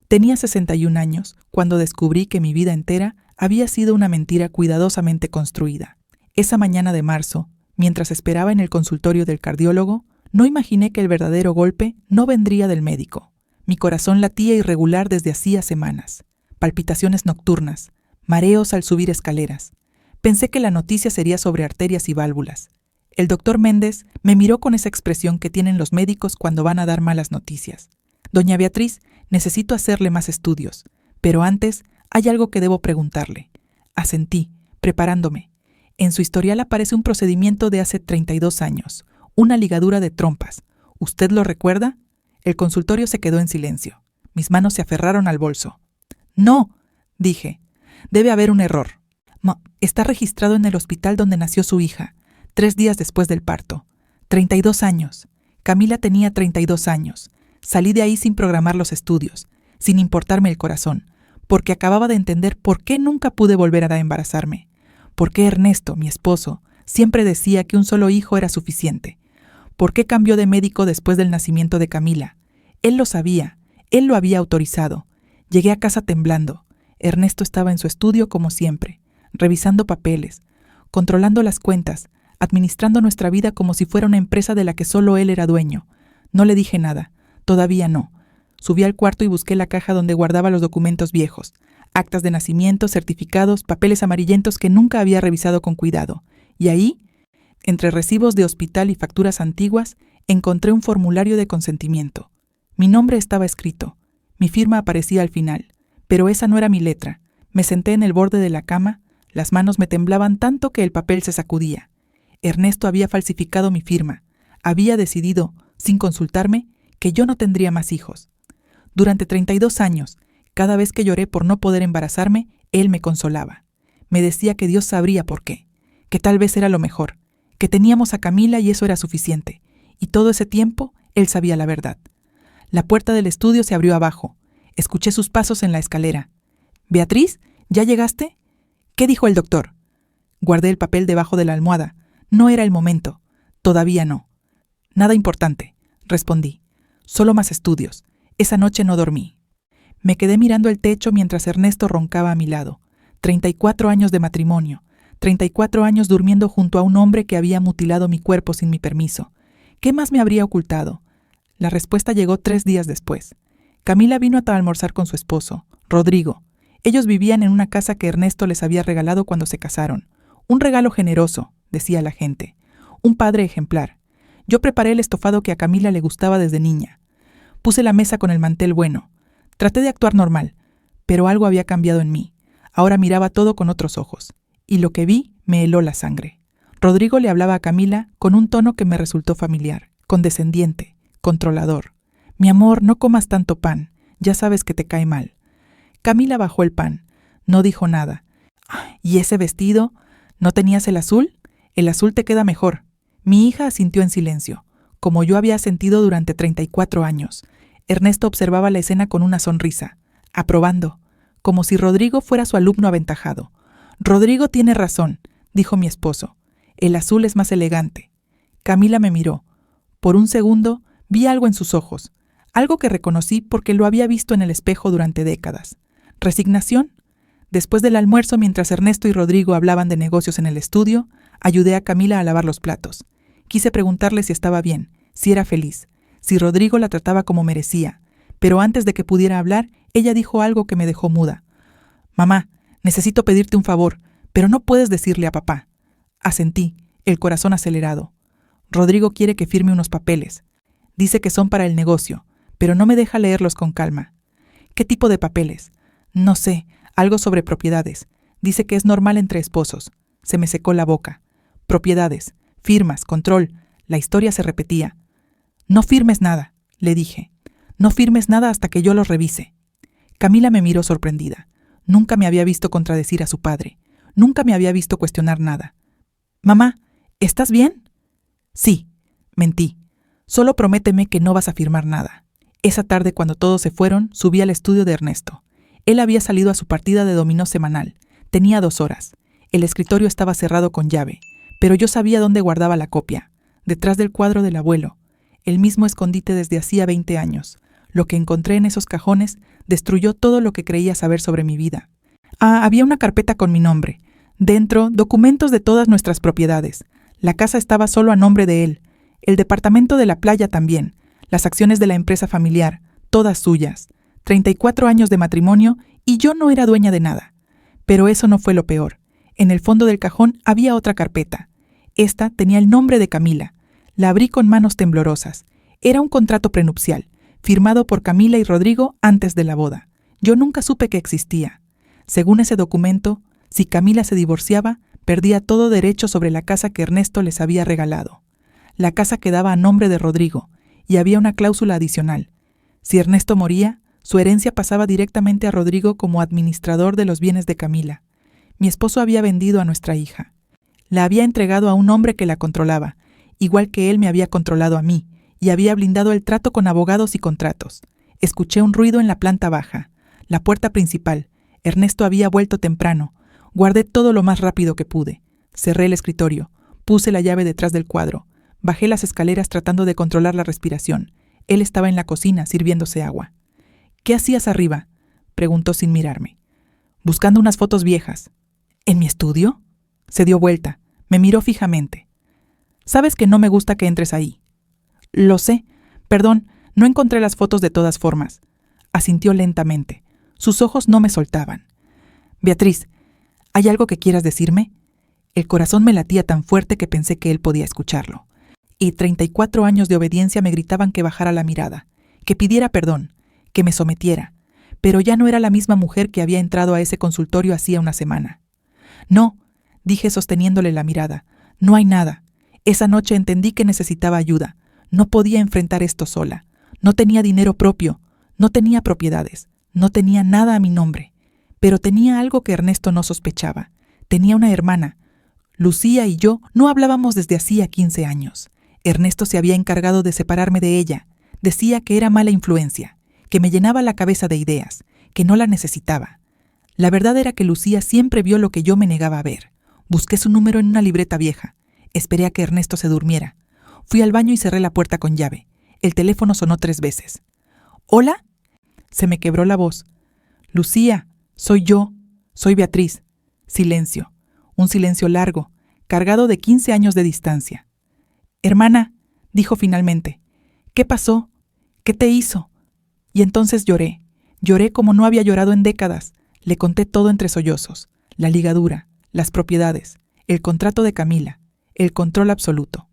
Tenía 61 años cuando descubrí que mi vida entera había sido una mentira cuidadosamente construida. Esa mañana de marzo, mientras esperaba en el consultorio del cardiólogo, no imaginé que el verdadero golpe no vendría del médico. Mi corazón latía irregular desde hacía semanas. Palpitaciones nocturnas, mareos al subir escaleras. Pensé que la noticia sería sobre arterias y válvulas. El doctor Méndez me miró con esa expresión que tienen los médicos cuando van a dar malas noticias. Doña Beatriz, necesito hacerle más estudios, pero antes hay algo que debo preguntarle. Asentí, preparándome. En su historial aparece un procedimiento de hace 32 años, una ligadura de trompas. ¿Usted lo recuerda? El consultorio se quedó en silencio. Mis manos se aferraron al bolso. No, dije. Debe haber un error. Está registrado en el hospital donde nació su hija, 3 días después del parto. 32 años. Camila tenía 32 años. Salí de ahí sin programar los estudios, sin importarme el corazón, porque acababa de entender por qué nunca pude volver a embarazarme. Por qué Ernesto, mi esposo, siempre decía que un solo hijo era suficiente. ¿Por qué cambió de médico después del nacimiento de Camila? Él lo sabía, él lo había autorizado. Llegué a casa temblando. Ernesto estaba en su estudio como siempre, revisando papeles, controlando las cuentas, administrando nuestra vida como si fuera una empresa de la que solo él era dueño. No le dije nada, todavía no. Subí al cuarto y busqué la caja donde guardaba los documentos viejos, actas de nacimiento, certificados, papeles amarillentos que nunca había revisado con cuidado. Y ahí, entre recibos de hospital y facturas antiguas, encontré un formulario de consentimiento. Mi nombre estaba escrito. Mi firma aparecía al final, pero esa no era mi letra. Me senté en el borde de la cama, las manos me temblaban tanto que el papel se sacudía. Ernesto había falsificado mi firma. Había decidido, sin consultarme, que yo no tendría más hijos. Durante 32 años, cada vez que lloré por no poder embarazarme, él me consolaba. Me decía que Dios sabría por qué, que tal vez era lo mejor, que teníamos a Camila y eso era suficiente. Y todo ese tiempo, él sabía la verdad. La puerta del estudio se abrió abajo. Escuché sus pasos en la escalera. «Beatriz, ¿ya llegaste?» «¿Qué dijo el doctor?» Guardé el papel debajo de la almohada. No era el momento. Todavía no. «Nada importante», respondí. «Solo más estudios. Esa noche no dormí». Me quedé mirando el techo mientras Ernesto roncaba a mi lado. 34 años de matrimonio. 34 años durmiendo junto a un hombre que había mutilado mi cuerpo sin mi permiso. ¿Qué más me habría ocultado? La respuesta llegó 3 días después. Camila vino a almorzar con su esposo, Rodrigo. Ellos vivían en una casa que Ernesto les había regalado cuando se casaron. Un regalo generoso, decía la gente. Un padre ejemplar. Yo preparé el estofado que a Camila le gustaba desde niña. Puse la mesa con el mantel bueno. Traté de actuar normal, pero algo había cambiado en mí. Ahora miraba todo con otros ojos. Y lo que vi me heló la sangre. Rodrigo le hablaba a Camila con un tono que me resultó familiar, condescendiente, controlador. «Mi amor, no comas tanto pan, ya sabes que te cae mal». Camila bajó el pan, no dijo nada. «¿Y ese vestido? ¿No tenías el azul? El azul te queda mejor». Mi hija asintió en silencio, como yo había sentido durante 34 años. Ernesto observaba la escena con una sonrisa, aprobando, como si Rodrigo fuera su alumno aventajado. «Rodrigo tiene razón», dijo mi esposo. «El azul es más elegante». Camila me miró. Por un segundo vi algo en sus ojos, algo que reconocí porque lo había visto en el espejo durante décadas. ¿Resignación? Después del almuerzo, mientras Ernesto y Rodrigo hablaban de negocios en el estudio, ayudé a Camila a lavar los platos. Quise preguntarle si estaba bien, si era feliz, si Rodrigo la trataba como merecía, pero antes de que pudiera hablar, ella dijo algo que me dejó muda. «Mamá, necesito pedirte un favor, pero no puedes decirle a papá». Asentí, el corazón acelerado. «Rodrigo quiere que firme unos papeles. Dice que son para el negocio, pero no me deja leerlos con calma». «¿Qué tipo de papeles?» «No sé, algo sobre propiedades. Dice que es normal entre esposos». Se me secó la boca. «Propiedades, firmas, control». La historia se repetía. «No firmes nada», le dije. «No firmes nada hasta que yo los revise». Camila me miró sorprendida. Nunca me había visto contradecir a su padre. Nunca me había visto cuestionar nada. «Mamá, ¿estás bien?» «Sí», mentí. «Solo prométeme que no vas a firmar nada». Esa tarde, cuando todos se fueron, subí al estudio de Ernesto. Él había salido a su partida de dominó semanal. Tenía 2 horas. El escritorio estaba cerrado con llave, pero yo sabía dónde guardaba la copia. Detrás del cuadro del abuelo. El mismo escondite desde hacía 20 años. Lo que encontré en esos cajones destruyó todo lo que creía saber sobre mi vida. Había una carpeta con mi nombre. Dentro, documentos de todas nuestras propiedades. La casa estaba solo a nombre de él. El departamento de la playa también. Las acciones de la empresa familiar, todas suyas. 34 años de matrimonio y yo no era dueña de nada. Pero eso no fue lo peor. En el fondo del cajón había otra carpeta. Esta tenía el nombre de Camila. La abrí con manos temblorosas. Era un contrato prenupcial, firmado por Camila y Rodrigo antes de la boda. Yo nunca supe que existía. Según ese documento, si Camila se divorciaba, perdía todo derecho sobre la casa que Ernesto les había regalado. La casa quedaba a nombre de Rodrigo, y había una cláusula adicional. Si Ernesto moría, su herencia pasaba directamente a Rodrigo como administrador de los bienes de Camila. Mi esposo había vendido a nuestra hija. La había entregado a un hombre que la controlaba, igual que él me había controlado a mí, y había blindado el trato con abogados y contratos. Escuché un ruido en la planta baja, la puerta principal. Ernesto había vuelto temprano. Guardé todo lo más rápido que pude. Cerré el escritorio, puse la llave detrás del cuadro, bajé las escaleras tratando de controlar la respiración. Él estaba en la cocina sirviéndose agua. «¿Qué hacías arriba?», preguntó sin mirarme. «Buscando unas fotos viejas». «¿En mi estudio?». Se dio vuelta, me miró fijamente. «Sabes que no me gusta que entres ahí». «Lo sé. Perdón, no encontré las fotos de todas formas». Asintió lentamente. Sus ojos no me soltaban. «Beatriz, ¿hay algo que quieras decirme?». El corazón me latía tan fuerte que pensé que él podía escucharlo. Y 34 años de obediencia me gritaban que bajara la mirada, que pidiera perdón, que me sometiera. Pero ya no era la misma mujer que había entrado a ese consultorio hacía una semana. «No», dije sosteniéndole la mirada, «no hay nada. Esa noche entendí que necesitaba ayuda. No podía enfrentar esto sola. No tenía dinero propio, no tenía propiedades, no tenía nada a mi nombre. Pero tenía algo que Ernesto no sospechaba. Tenía una hermana. Lucía y yo no hablábamos desde hacía 15 años. Ernesto se había encargado de separarme de ella. Decía que era mala influencia, que me llenaba la cabeza de ideas, que no la necesitaba. La verdad era que Lucía siempre vio lo que yo me negaba a ver. Busqué su número en una libreta vieja. Esperé a que Ernesto se durmiera. Fui al baño y cerré la puerta con llave. El teléfono sonó 3 veces. «¿Hola?». Se me quebró la voz. «Lucía, soy yo. Soy Beatriz». Silencio. Un silencio largo, cargado de 15 años de distancia. «Hermana», dijo finalmente, «¿qué pasó? ¿Qué te hizo?». Y entonces lloré. Lloré como no había llorado en décadas. Le conté todo entre sollozos. La ligadura, las propiedades, el contrato de Camila, el control absoluto.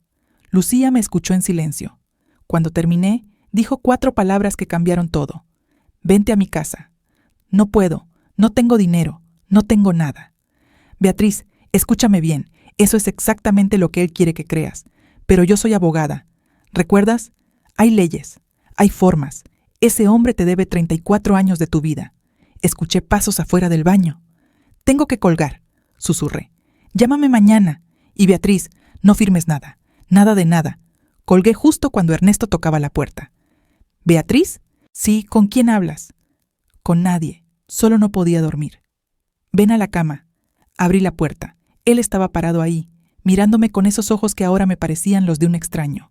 Lucía me escuchó en silencio. Cuando terminé, dijo 4 palabras que cambiaron todo. «Vente a mi casa». «No puedo, no tengo dinero, no tengo nada». «Beatriz, escúchame bien, eso es exactamente lo que él quiere que creas. Pero yo soy abogada. ¿Recuerdas? Hay leyes, hay formas. Ese hombre te debe 34 años de tu vida». Escuché pasos afuera del baño. «Tengo que colgar», susurré. «Llámame mañana. Y Beatriz, no firmes nada. Nada de nada». Colgué justo cuando Ernesto tocaba la puerta. «¿Beatriz?». «Sí, ¿con quién hablas?». «Con nadie. Solo no podía dormir». «Ven a la cama». Abrí la puerta. Él estaba parado ahí, mirándome con esos ojos que ahora me parecían los de un extraño.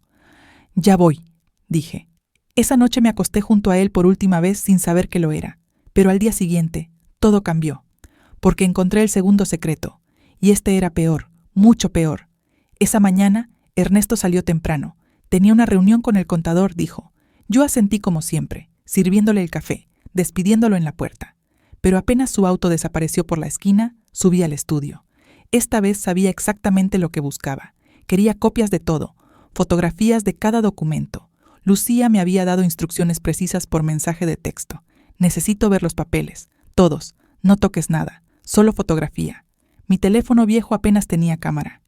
«Ya voy», dije. Esa noche me acosté junto a él por última vez sin saber que lo era. Pero al día siguiente, todo cambió. Porque encontré el segundo secreto. Y este era peor, mucho peor. Esa mañana, Ernesto salió temprano. Tenía una reunión con el contador, dijo. Yo asentí como siempre, sirviéndole el café, despidiéndolo en la puerta. Pero apenas su auto desapareció por la esquina, subí al estudio. Esta vez sabía exactamente lo que buscaba. Quería copias de todo, fotografías de cada documento. Lucía me había dado instrucciones precisas por mensaje de texto. Necesito ver los papeles, todos, no toques nada, solo fotografía. Mi teléfono viejo apenas tenía cámara.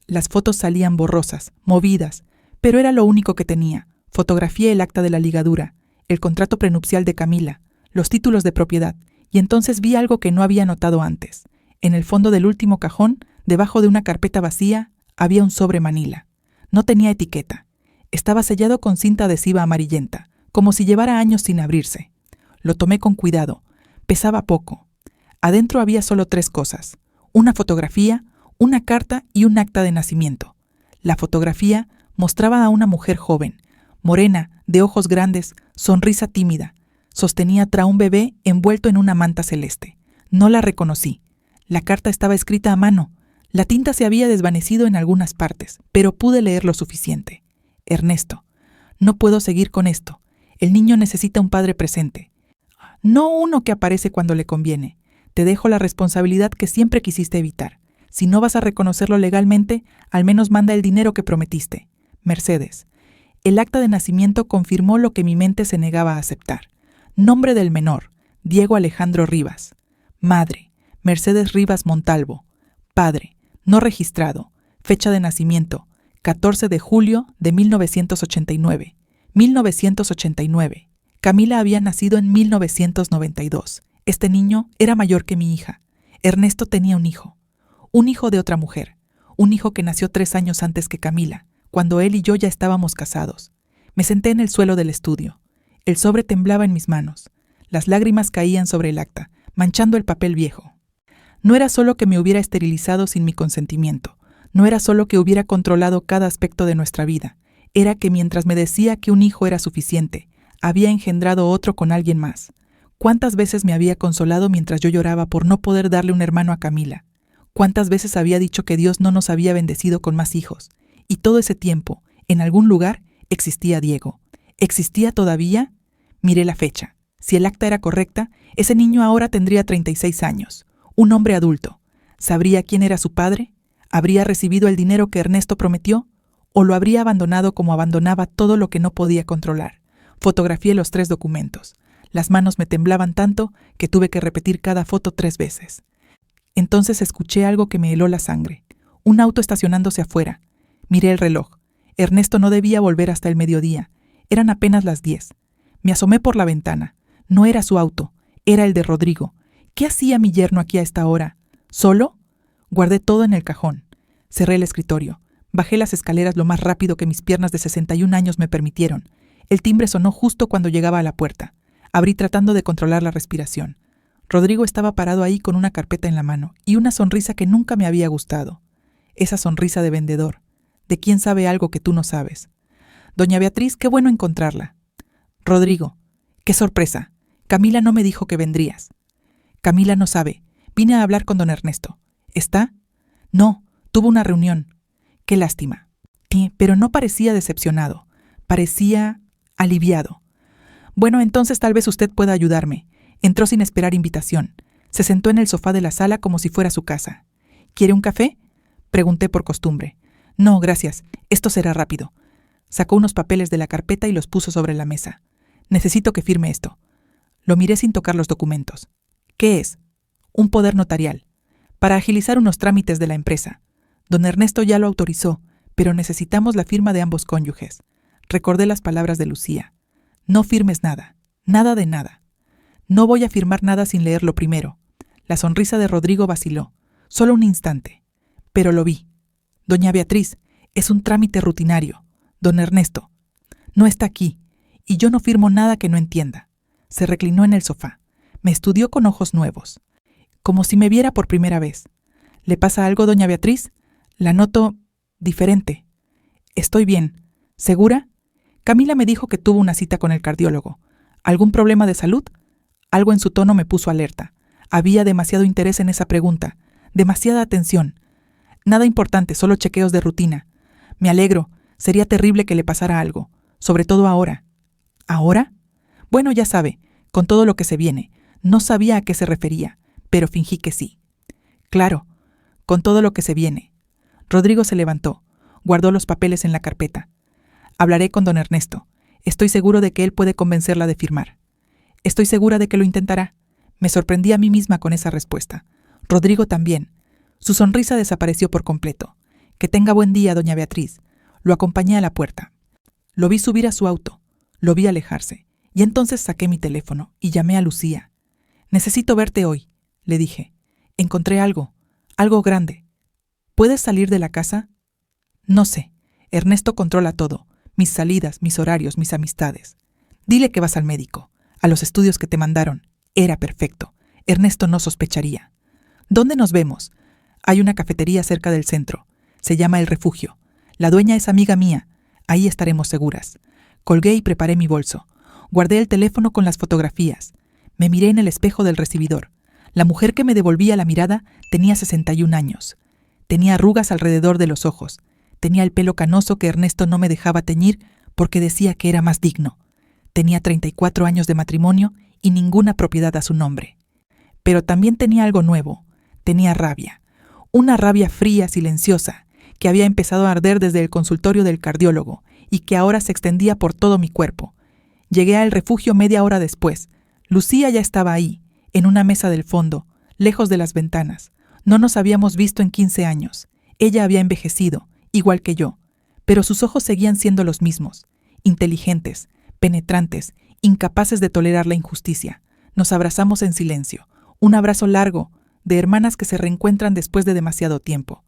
Las fotos salían borrosas, movidas, pero era lo único que tenía. Fotografié el acta de la ligadura, el contrato prenupcial de Camila, los títulos de propiedad, y entonces vi algo que no había notado antes. En el fondo del último cajón, debajo de una carpeta vacía, había un sobre manila. No tenía etiqueta. Estaba sellado con cinta adhesiva amarillenta, como si llevara años sin abrirse. Lo tomé con cuidado. Pesaba poco. Adentro había solo 3 cosas: una fotografía, una carta y un acta de nacimiento. La fotografía mostraba a una mujer joven, Morena, de ojos grandes, sonrisa tímida. Sostenía a un bebé envuelto en una manta celeste. No la reconocí. La carta estaba escrita a mano. La tinta se había desvanecido en algunas partes, pero pude leer lo suficiente. Ernesto, no puedo seguir con esto. El niño necesita un padre presente. No uno que aparece cuando le conviene. Te dejo la responsabilidad que siempre quisiste evitar. Si no vas a reconocerlo legalmente, al menos manda el dinero que prometiste. Mercedes. El acta de nacimiento confirmó lo que mi mente se negaba a aceptar. Nombre del menor, Diego Alejandro Rivas. Madre, Mercedes Rivas Montalvo. Padre, no registrado. Fecha de nacimiento, 14 de julio de 1989. 1989. Camila había nacido en 1992. Este niño era mayor que mi hija. Ernesto tenía un hijo de otra mujer, un hijo que nació 3 años antes que Camila, cuando él y yo ya estábamos casados. Me senté en el suelo del estudio. El sobre temblaba en mis manos. Las lágrimas caían sobre el acta, manchando el papel viejo. No era solo que me hubiera esterilizado sin mi consentimiento. No era solo que hubiera controlado cada aspecto de nuestra vida. Era que mientras me decía que un hijo era suficiente, había engendrado otro con alguien más. ¿Cuántas veces me había consolado mientras yo lloraba por no poder darle un hermano a Camila? ¿Cuántas veces había dicho que Dios no nos había bendecido con más hijos? Y todo ese tiempo, en algún lugar, existía Diego. ¿Existía todavía? Miré la fecha. Si el acta era correcta, ese niño ahora tendría 36 años. Un hombre adulto. ¿Sabría quién era su padre? ¿Habría recibido el dinero que Ernesto prometió? ¿O lo habría abandonado como abandonaba todo lo que no podía controlar? Fotografié los 3 documentos. Las manos me temblaban tanto que tuve que repetir cada foto 3 veces. Entonces escuché algo que me heló la sangre. Un auto estacionándose afuera. Miré el reloj. Ernesto no debía volver hasta el mediodía. Eran apenas las 10. Me asomé por la ventana. No era su auto. Era el de Rodrigo. ¿Qué hacía mi yerno aquí a esta hora? ¿Solo? Guardé todo en el cajón. Cerré el escritorio. Bajé las escaleras lo más rápido que mis piernas de 61 años me permitieron. El timbre sonó justo cuando llegaba a la puerta. Abrí tratando de controlar la respiración. Rodrigo estaba parado ahí con una carpeta en la mano y una sonrisa que nunca me había gustado. Esa sonrisa de vendedor, de quien sabe algo que tú no sabes. Doña Beatriz, qué bueno encontrarla. Rodrigo, qué sorpresa. Camila no me dijo que vendrías. Camila no sabe. Vine a hablar con don Ernesto. ¿Está? No, tuvo una reunión. Qué lástima. Pero no parecía decepcionado. Parecía aliviado. Bueno, entonces tal vez usted pueda ayudarme. Entró sin esperar invitación. Se sentó en el sofá de la sala como si fuera su casa. ¿Quiere un café? Pregunté por costumbre. No, gracias. Esto será rápido. Sacó unos papeles de la carpeta y los puso sobre la mesa. Necesito que firme esto. Lo miré sin tocar los documentos. ¿Qué es? Un poder notarial. Para agilizar unos trámites de la empresa. Don Ernesto ya lo autorizó, pero necesitamos la firma de ambos cónyuges. Recordé las palabras de Lucía. No firmes nada. Nada de nada. No voy a firmar nada sin leerlo primero. La sonrisa de Rodrigo vaciló. Solo un instante. Pero lo vi. Doña Beatriz, es un trámite rutinario. Don Ernesto, no está aquí, y yo no firmo nada que no entienda. Se reclinó en el sofá. Me estudió con ojos nuevos, como si me viera por primera vez. ¿Le pasa algo, doña Beatriz? La noto diferente. Estoy bien. ¿Segura? Camila me dijo que tuvo una cita con el cardiólogo. ¿Algún problema de salud? Algo en su tono me puso alerta. Había demasiado interés en esa pregunta, demasiada atención. Nada importante, solo chequeos de rutina. Me alegro. Sería terrible que le pasara algo, sobre todo ahora. ¿Ahora? Bueno, ya sabe, con todo lo que se viene. No sabía a qué se refería, pero fingí que sí. Claro, con todo lo que se viene. Rodrigo se levantó, guardó los papeles en la carpeta. Hablaré con don Ernesto. Estoy seguro de que él puede convencerla de firmar. Estoy segura de que lo intentará. Me sorprendí a mí misma con esa respuesta. Rodrigo también. Su sonrisa desapareció por completo. Que tenga buen día, doña Beatriz. Lo acompañé a la puerta. Lo vi subir a su auto. Lo vi alejarse. Y entonces saqué mi teléfono y llamé a Lucía. Necesito verte hoy, le dije. Encontré algo grande. ¿Puedes salir de la casa? No sé. Ernesto controla todo. Mis salidas, mis horarios, mis amistades. Dile que vas al médico. A los estudios que te mandaron. Era perfecto. Ernesto no sospecharía. ¿Dónde nos vemos? Hay una cafetería cerca del centro. Se llama El Refugio. La dueña es amiga mía. Ahí estaremos seguras. Colgué y preparé mi bolso. Guardé el teléfono con las fotografías. Me miré en el espejo del recibidor. La mujer que me devolvía la mirada tenía 61 años. Tenía arrugas alrededor de los ojos. Tenía el pelo canoso que Ernesto no me dejaba teñir porque decía que era más digno. Tenía 34 años de matrimonio y ninguna propiedad a su nombre. Pero también tenía algo nuevo. Tenía rabia. Una rabia fría, silenciosa, que había empezado a arder desde el consultorio del cardiólogo y que ahora se extendía por todo mi cuerpo. Llegué al refugio media hora después. Lucía ya estaba ahí, en una mesa del fondo, lejos de las ventanas. No nos habíamos visto en 15 años. Ella había envejecido, igual que yo, pero sus ojos seguían siendo los mismos, inteligentes, penetrantes, incapaces de tolerar la injusticia. Nos abrazamos en silencio, un abrazo largo, de hermanas que se reencuentran después de demasiado tiempo.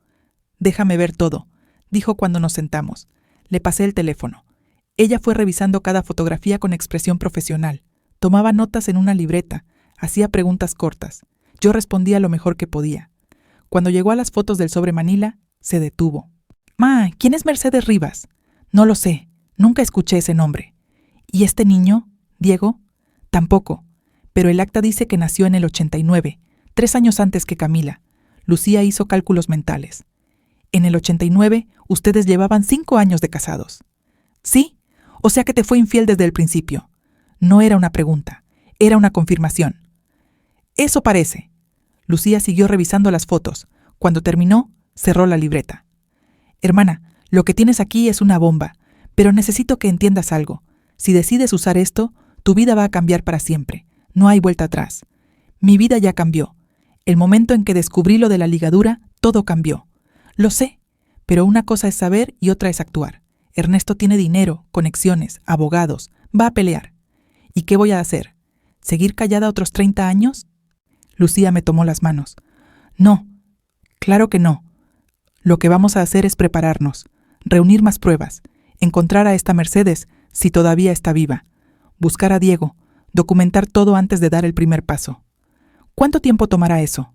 «Déjame ver todo», dijo cuando nos sentamos. Le pasé el teléfono. Ella fue revisando cada fotografía con expresión profesional. Tomaba notas en una libreta, hacía preguntas cortas. Yo respondía lo mejor que podía. Cuando llegó a las fotos del sobre Manila, se detuvo. «Ma, ¿quién es Mercedes Rivas?» «No lo sé, nunca escuché ese nombre». «¿Y este niño, Diego?» «Tampoco, pero el acta dice que nació en el 89, 3 años antes que Camila». Lucía hizo cálculos mentales. «En el 89, ustedes llevaban 5 años de casados». «Sí, o sea que te fue infiel desde el principio». No era una pregunta, era una confirmación. «Eso parece». Lucía siguió revisando las fotos. Cuando terminó, cerró la libreta. «Hermana, lo que tienes aquí es una bomba, pero necesito que entiendas algo. Si decides usar esto, tu vida va a cambiar para siempre. No hay vuelta atrás. Mi vida ya cambió. El momento en que descubrí lo de la ligadura, todo cambió. Lo sé, pero una cosa es saber y otra es actuar. Ernesto tiene dinero, conexiones, abogados, va a pelear. ¿Y qué voy a hacer? ¿Seguir callada otros 30 años?» Lucía me tomó las manos. «No, claro que no. Lo que vamos a hacer es prepararnos, reunir más pruebas, encontrar a esta Mercedes si todavía está viva, buscar a Diego, documentar todo antes de dar el primer paso». «¿Cuánto tiempo tomará eso?»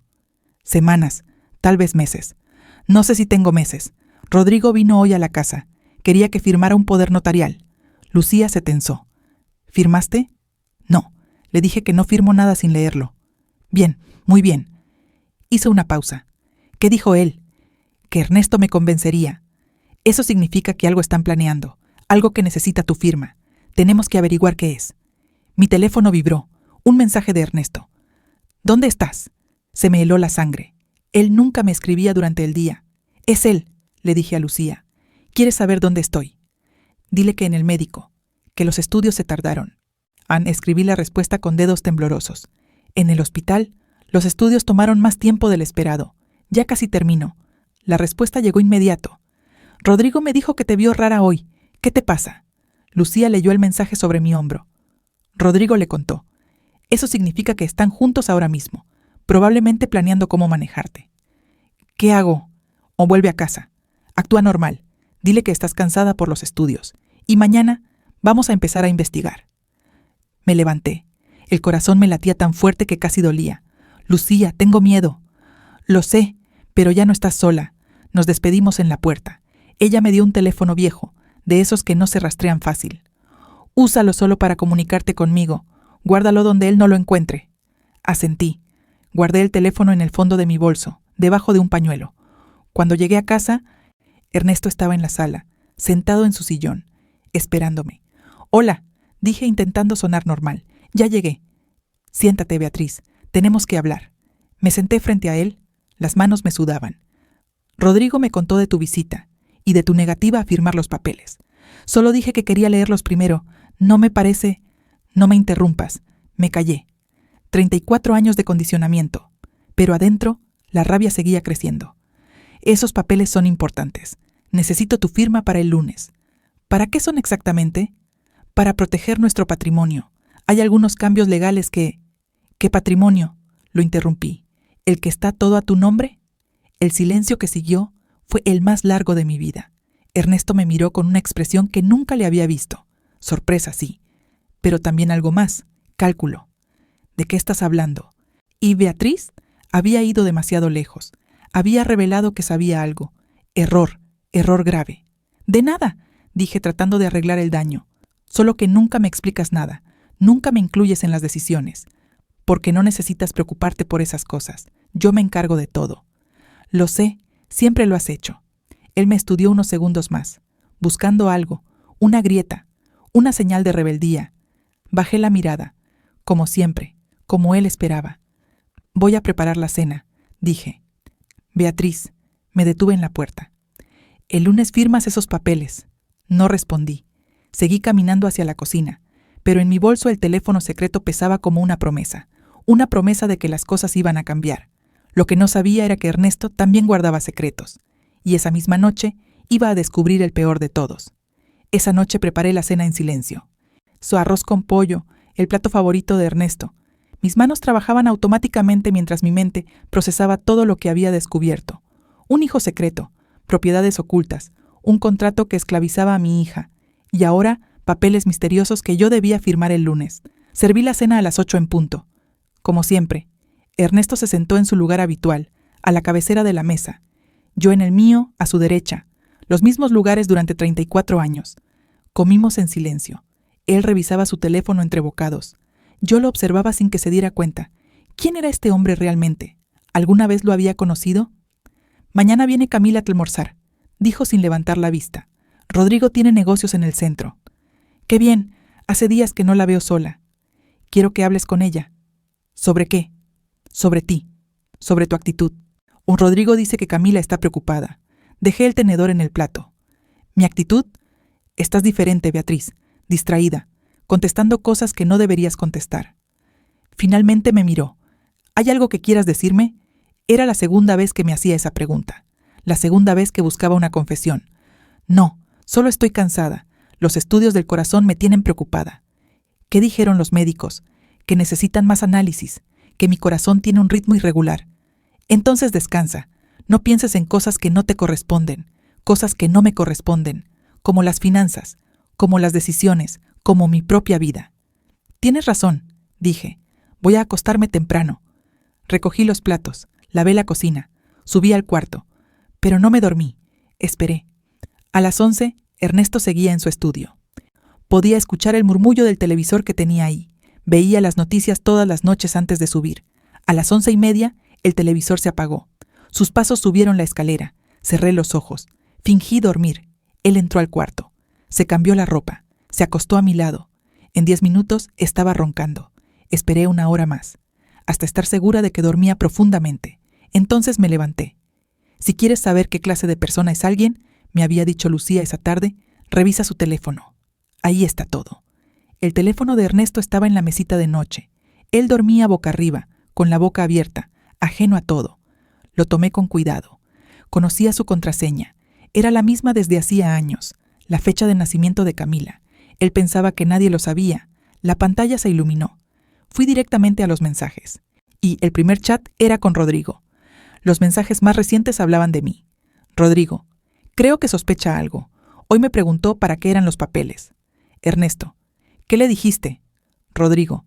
«Semanas, tal vez meses. No sé si tengo meses. Rodrigo vino hoy a la casa. Quería que firmara un poder notarial». Lucía se tensó. «¿Firmaste?» «No, le dije que no firmo nada sin leerlo». «Bien, muy bien». Hizo una pausa. «¿Qué dijo él?» «Que Ernesto me convencería». «Eso significa que algo están planeando, algo que necesita tu firma. Tenemos que averiguar qué es». Mi teléfono vibró. Un mensaje de Ernesto. «¿Dónde estás?» Se me heló la sangre. Él nunca me escribía durante el día. «Es él», le dije a Lucía. «¿Quieres saber dónde estoy?» «Dile que en el médico, que los estudios se tardaron». Escribí la respuesta con dedos temblorosos. «En el hospital, los estudios tomaron más tiempo del esperado. Ya casi termino». La respuesta llegó inmediato. «Rodrigo me dijo que te vio rara hoy. ¿Qué te pasa?» Lucía leyó el mensaje sobre mi hombro. Rodrigo le contó. «Eso significa que están juntos ahora mismo, probablemente planeando cómo manejarte». «¿Qué hago?» «O vuelve a casa. Actúa normal. Dile que estás cansada por los estudios. Y mañana vamos a empezar a investigar». Me levanté. El corazón me latía tan fuerte que casi dolía. «Lucía, tengo miedo». «Lo sé, pero ya no estás sola». Nos despedimos en la puerta. Ella me dio un teléfono viejo, de esos que no se rastrean fácil. «Úsalo solo para comunicarte conmigo. Guárdalo donde él no lo encuentre». Asentí. Guardé el teléfono en el fondo de mi bolso, debajo de un pañuelo. Cuando llegué a casa, Ernesto estaba en la sala, sentado en su sillón, esperándome. «Hola», dije intentando sonar normal. «Ya llegué». «Siéntate, Beatriz. Tenemos que hablar». Me senté frente a él. Las manos me sudaban. «Rodrigo me contó de tu visita y de tu negativa a firmar los papeles. Solo dije que quería leerlos primero. No me parece...» «No me interrumpas». Me callé. 34 años de condicionamiento. Pero adentro, la rabia seguía creciendo. «Esos papeles son importantes. Necesito tu firma para el lunes». «¿Para qué son exactamente?» «Para proteger nuestro patrimonio. Hay algunos cambios legales que...» «¿Qué patrimonio?», lo interrumpí. «¿El que está todo a tu nombre?». El silencio que siguió fue el más largo de mi vida. Ernesto me miró con una expresión que nunca le había visto. Sorpresa, sí, pero también algo más, cálculo. ¿De qué estás hablando? Y Beatriz había ido demasiado lejos. Había revelado que sabía algo. Error grave. «De nada», dije tratando de arreglar el daño. solo que nunca me explicas nada, nunca me incluyes en las decisiones, porque no necesitas preocuparte por esas cosas. Yo me encargo de todo. Lo sé, siempre lo has hecho. Él me estudió unos segundos más, buscando algo, una grieta, una señal de rebeldía. Bajé la mirada, como siempre, como él esperaba. Voy a preparar la cena, dije. Beatriz, me detuve en la puerta. El lunes firmas esos papeles. No respondí. Seguí caminando hacia la cocina, pero en mi bolso el teléfono secreto pesaba como una promesa de que las cosas iban a cambiar. Lo que no sabía era que Ernesto también guardaba secretos, y esa misma noche iba a descubrir el peor de todos. Esa noche preparé la cena en silencio. Su arroz con pollo, el plato favorito de Ernesto. Mis manos trabajaban automáticamente mientras mi mente procesaba todo lo que había descubierto. Un hijo secreto, propiedades ocultas, un contrato que esclavizaba a mi hija, y ahora papeles misteriosos que yo debía firmar el lunes. Serví la cena a las 8 en punto. Como siempre, Ernesto se sentó en su lugar habitual, a la cabecera de la mesa. Yo en el mío, a su derecha. Los mismos lugares durante 34 años. Comimos en silencio. Él revisaba su teléfono entre bocados. Yo lo observaba sin que se diera cuenta. ¿Quién era este hombre realmente? ¿Alguna vez lo había conocido? Mañana viene Camila a almorzar, dijo sin levantar la vista. Rodrigo tiene negocios en el centro. Qué bien, hace días que no la veo sola. Quiero que hables con ella. ¿Sobre qué? Sobre ti, sobre tu actitud. Un Rodrigo dice que Camila está preocupada. Dejé el tenedor en el plato. ¿Mi actitud? Estás diferente, Beatriz, distraída, contestando cosas que no deberías contestar. Finalmente me miró. ¿Hay algo que quieras decirme? Era la segunda vez que me hacía esa pregunta. La segunda vez que buscaba una confesión. No, solo estoy cansada. Los estudios del corazón me tienen preocupada. ¿Qué dijeron los médicos? Que necesitan más análisis, que mi corazón tiene un ritmo irregular. Entonces descansa. No pienses en cosas que no te corresponden, cosas que no me corresponden, como las finanzas, como las decisiones, como mi propia vida. Tienes razón, dije. Voy a acostarme temprano. Recogí los platos, lavé la cocina, subí al cuarto, pero no me dormí. Esperé. A las 11, Ernesto seguía en su estudio. Podía escuchar el murmullo del televisor que tenía ahí. Veía las noticias todas las noches antes de subir. A las 11:30, el televisor se apagó. Sus pasos subieron la escalera. Cerré los ojos. Fingí dormir. Él entró al cuarto. Se cambió la ropa. Se acostó a mi lado. En 10 minutos estaba roncando. Esperé 1 hora más, hasta estar segura de que dormía profundamente. Entonces me levanté. Si quieres saber qué clase de persona es alguien, me había dicho Lucía esa tarde, revisa su teléfono. Ahí está todo. El teléfono de Ernesto estaba en la mesita de noche. Él dormía boca arriba, con la boca abierta, ajeno a todo. Lo tomé con cuidado. Conocía su contraseña. Era la misma desde hacía años, la fecha de nacimiento de Camila. Él pensaba que nadie lo sabía. La pantalla se iluminó. Fui directamente a los mensajes. Y el primer chat era con Rodrigo. Los mensajes más recientes hablaban de mí. Rodrigo, creo que sospecha algo. Hoy me preguntó para qué eran los papeles. Ernesto, ¿qué le dijiste? Rodrigo,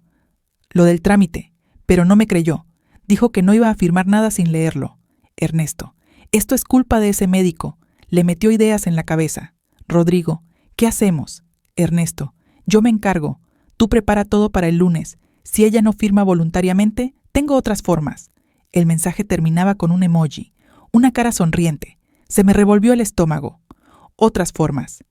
lo del trámite, pero no me creyó. Dijo que no iba a firmar nada sin leerlo. Ernesto, esto es culpa de ese médico. Le metió ideas en la cabeza. Rodrigo, ¿qué hacemos? Ernesto, yo me encargo. Tú prepara todo para el lunes. Si ella no firma voluntariamente, tengo otras formas. El mensaje terminaba con un emoji, una cara sonriente. Se me revolvió el estómago. Otras formas.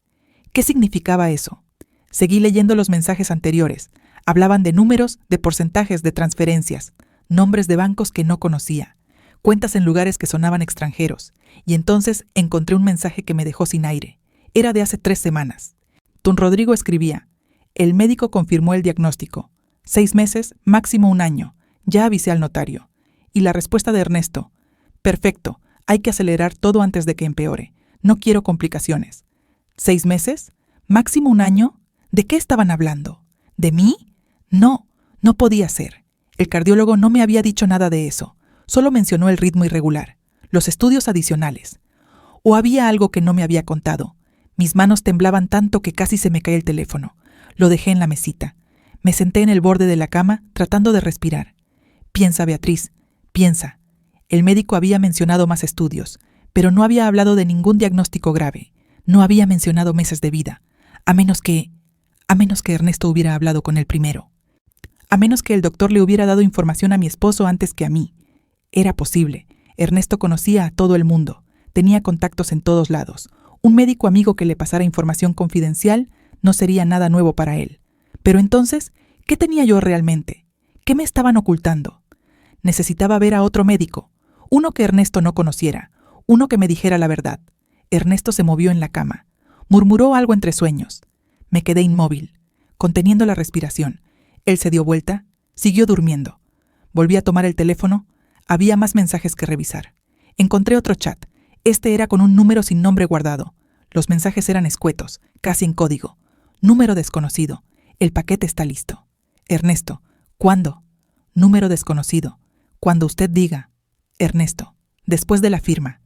¿Qué significaba eso? Seguí leyendo los mensajes anteriores. Hablaban de números, de porcentajes, de transferencias, nombres de bancos que no conocía, cuentas en lugares que sonaban extranjeros. Y entonces encontré un mensaje que me dejó sin aire. Era de hace 3 semanas. Don Rodrigo escribía: el médico confirmó el diagnóstico. 6 meses, máximo 1 año. Ya avisé al notario. Y la respuesta de Ernesto: perfecto, hay que acelerar todo antes de que empeore. No quiero complicaciones. 6 meses, máximo 1 año. ¿De qué estaban hablando? ¿De mí? No, no podía ser. El cardiólogo no me había dicho nada de eso. Solo mencionó el ritmo irregular, los estudios adicionales. ¿O había algo que no me había contado? Mis manos temblaban tanto que casi se me cae el teléfono. Lo dejé en la mesita. Me senté en el borde de la cama tratando de respirar. Piensa, Beatriz, piensa. El médico había mencionado más estudios, pero no había hablado de ningún diagnóstico grave. No había mencionado meses de vida. A menos que A menos que Ernesto hubiera hablado con él primero. A menos que el doctor le hubiera dado información a mi esposo antes que a mí. Era posible. Ernesto conocía a todo el mundo. Tenía contactos en todos lados. Un médico amigo que le pasara información confidencial no sería nada nuevo para él. Pero entonces, ¿qué tenía yo realmente? ¿Qué me estaban ocultando? Necesitaba ver a otro médico. Uno que Ernesto no conociera. Uno que me dijera la verdad. Ernesto se movió en la cama. Murmuró algo entre sueños. Me quedé inmóvil, conteniendo la respiración. Él se dio vuelta, siguió durmiendo. Volví a tomar el teléfono. Había más mensajes que revisar. Encontré otro chat. Este era con un número sin nombre guardado. Los mensajes eran escuetos, casi en código. Número desconocido. El paquete está listo. Ernesto. ¿Cuándo? Número desconocido. Cuando usted diga. Ernesto. Después de la firma.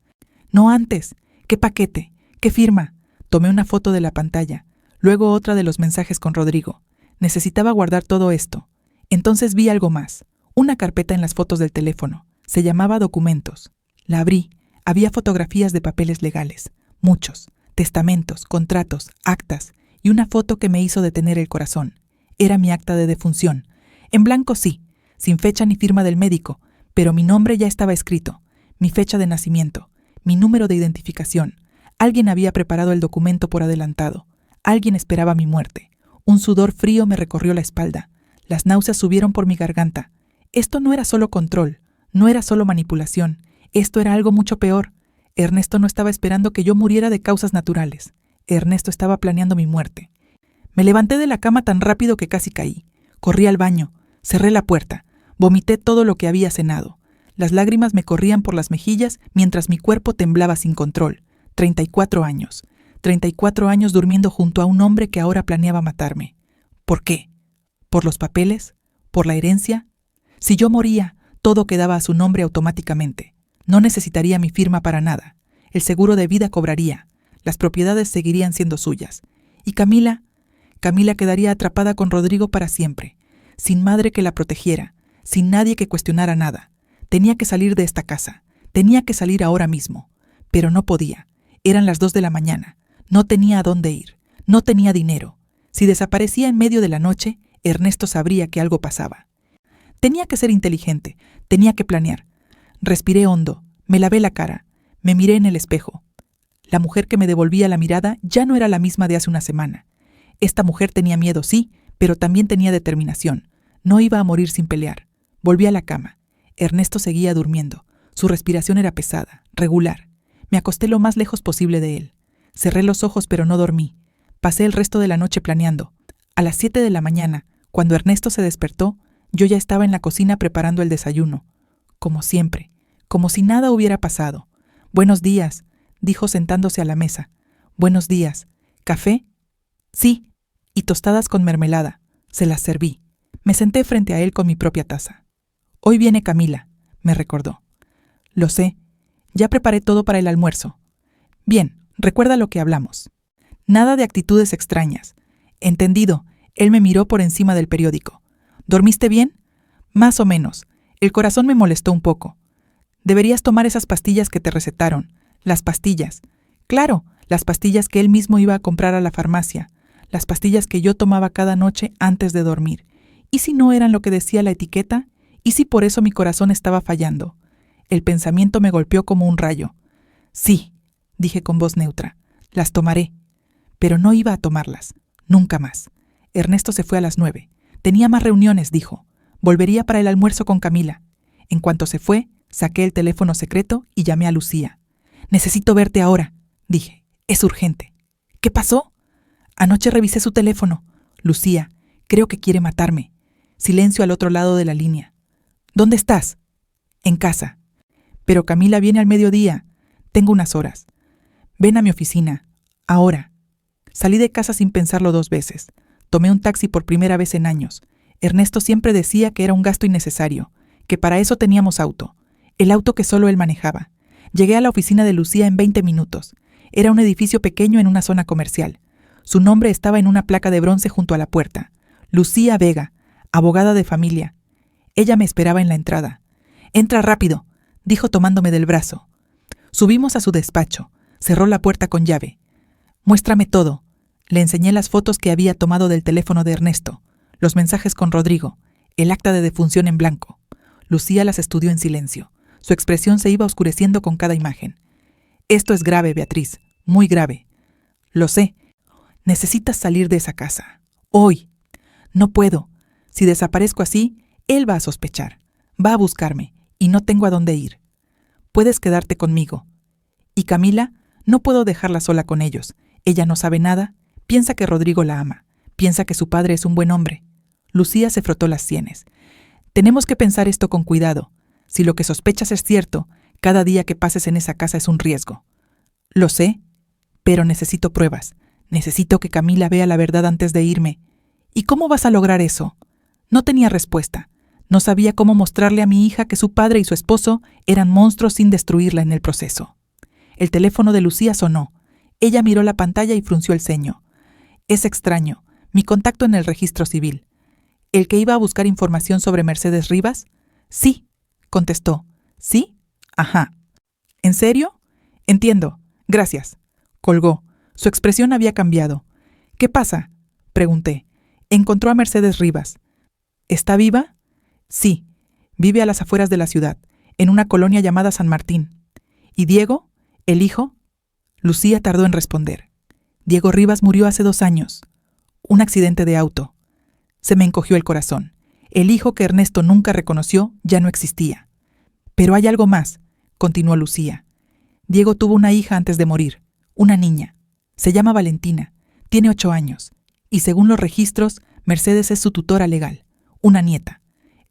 No antes. ¿Qué paquete? ¿Qué firma? Tomé una foto de la pantalla. Luego otra de los mensajes con Rodrigo. Necesitaba guardar todo esto. Entonces vi algo más. Una carpeta en las fotos del teléfono. Se llamaba Documentos. La abrí. Había fotografías de papeles legales. Muchos. Testamentos, contratos, actas. Y una foto que me hizo detener el corazón. Era mi acta de defunción. En blanco sí. Sin fecha ni firma del médico. Pero mi nombre ya estaba escrito. Mi fecha de nacimiento. Mi número de identificación. Alguien había preparado el documento por adelantado. Alguien esperaba mi muerte. Un sudor frío me recorrió la espalda. Las náuseas subieron por mi garganta. Esto no era solo control, no era solo manipulación. Esto era algo mucho peor. Ernesto no estaba esperando que yo muriera de causas naturales. Ernesto estaba planeando mi muerte. Me levanté de la cama tan rápido que casi caí. Corrí al baño, cerré la puerta, vomité todo lo que había cenado. Las lágrimas me corrían por las mejillas mientras mi cuerpo temblaba sin control. 34 años. 34 años durmiendo junto a un hombre que ahora planeaba matarme. ¿Por qué? ¿Por los papeles? ¿Por la herencia? Si yo moría, todo quedaba a su nombre automáticamente. No necesitaría mi firma para nada. El seguro de vida cobraría. Las propiedades seguirían siendo suyas. ¿Y Camila? Camila quedaría atrapada con Rodrigo para siempre, sin madre que la protegiera, sin nadie que cuestionara nada. Tenía que salir de esta casa. Tenía que salir ahora mismo. Pero no podía. Eran las 2 de la mañana. No tenía a dónde ir. No tenía dinero. Si desaparecía en medio de la noche, Ernesto sabría que algo pasaba. Tenía que ser inteligente. Tenía que planear. Respiré hondo. Me lavé la cara. Me miré en el espejo. La mujer que me devolvía la mirada ya no era la misma de hace una semana. Esta mujer tenía miedo, sí, pero también tenía determinación. No iba a morir sin pelear. Volví a la cama. Ernesto seguía durmiendo. Su respiración era pesada, regular. Me acosté lo más lejos posible de él. Cerré los ojos, pero no dormí. Pasé el resto de la noche planeando. A las 7 de la mañana, cuando Ernesto se despertó, yo ya estaba en la cocina preparando el desayuno. Como siempre, como si nada hubiera pasado. «Buenos días», dijo sentándose a la mesa. «Buenos días. ¿Café?» «Sí, y tostadas con mermelada». Se las serví. Me senté frente a él con mi propia taza. «Hoy viene Camila», me recordó. «Lo sé. Ya preparé todo para el almuerzo». «Bien, recuerda lo que hablamos». «Nada de actitudes extrañas». «Entendido». Él me miró por encima del periódico. «¿Dormiste bien?» «Más o menos. El corazón me molestó un poco». «Deberías tomar esas pastillas que te recetaron». «Las pastillas». «Claro, las pastillas que él mismo iba a comprar a la farmacia. Las pastillas que yo tomaba cada noche antes de dormir. ¿Y si no eran lo que decía la etiqueta? ¿Y si por eso mi corazón estaba fallando?» El pensamiento me golpeó como un rayo. «Sí», dije con voz neutra, «las tomaré». Pero no iba a tomarlas. Nunca más. Ernesto se fue a las 9. Tenía más reuniones, dijo. Volvería para el almuerzo con Camila. En cuanto se fue, saqué el teléfono secreto y llamé a Lucía. «Necesito verte ahora», dije. «Es urgente». «¿Qué pasó?» «Anoche revisé su teléfono». «Lucía, creo que quiere matarme». Silencio al otro lado de la línea. «¿Dónde estás?» «En casa». «Pero Camila viene al mediodía». «Tengo unas horas». «Ven a mi oficina. Ahora». Salí de casa sin pensarlo 2 veces. Tomé un taxi por primera vez en años. Ernesto siempre decía que era un gasto innecesario, que para eso teníamos auto. El auto que solo él manejaba. Llegué a la oficina de Lucía en 20 minutos. Era un edificio pequeño en una zona comercial. Su nombre estaba en una placa de bronce junto a la puerta. Lucía Vega, abogada de familia. Ella me esperaba en la entrada. «Entra rápido», dijo tomándome del brazo. Subimos a su despacho. Cerró la puerta con llave. «Muéstrame todo», Le enseñé las fotos que había tomado del teléfono de Ernesto, los mensajes con Rodrigo, el acta de defunción en blanco. Lucía las estudió en silencio. Su expresión se iba oscureciendo con cada imagen. Esto es grave, Beatriz, muy grave. Lo sé. Necesitas salir de esa casa. Hoy. No puedo. Si desaparezco así, él va a sospechar. Va a buscarme, y no tengo a dónde ir. Puedes quedarte conmigo. Y Camila, no puedo dejarla sola con ellos. Ella no sabe nada. Piensa que Rodrigo la ama. Piensa que su padre es un buen hombre. Lucía se frotó las sienes. Tenemos que pensar esto con cuidado. Si lo que sospechas es cierto, cada día que pases en esa casa es un riesgo. Lo sé, pero necesito pruebas. Necesito que Camila vea la verdad antes de irme. ¿Y cómo vas a lograr eso? No tenía respuesta. No sabía cómo mostrarle a mi hija que su padre y su esposo eran monstruos sin destruirla en el proceso. El teléfono de Lucía sonó. Ella miró la pantalla y frunció el ceño. Es extraño. Mi contacto en el registro civil. ¿El que iba a buscar información sobre Mercedes Rivas? Sí, contestó. ¿Sí? Ajá. ¿En serio? Entiendo. Gracias. Colgó. Su expresión había cambiado. ¿Qué pasa? Pregunté. Encontró a Mercedes Rivas. ¿Está viva? Sí. Vive a las afueras de la ciudad, en una colonia llamada San Martín. ¿Y Diego? ¿El hijo? Lucía tardó en responder. Diego Rivas murió hace 2 años. Un accidente de auto. Se me encogió el corazón. El hijo que Ernesto nunca reconoció ya no existía. Pero hay algo más, continuó Lucía. Diego tuvo una hija antes de morir, una niña. Se llama Valentina, tiene 8 años. Y según los registros, Mercedes es su tutora legal, una nieta.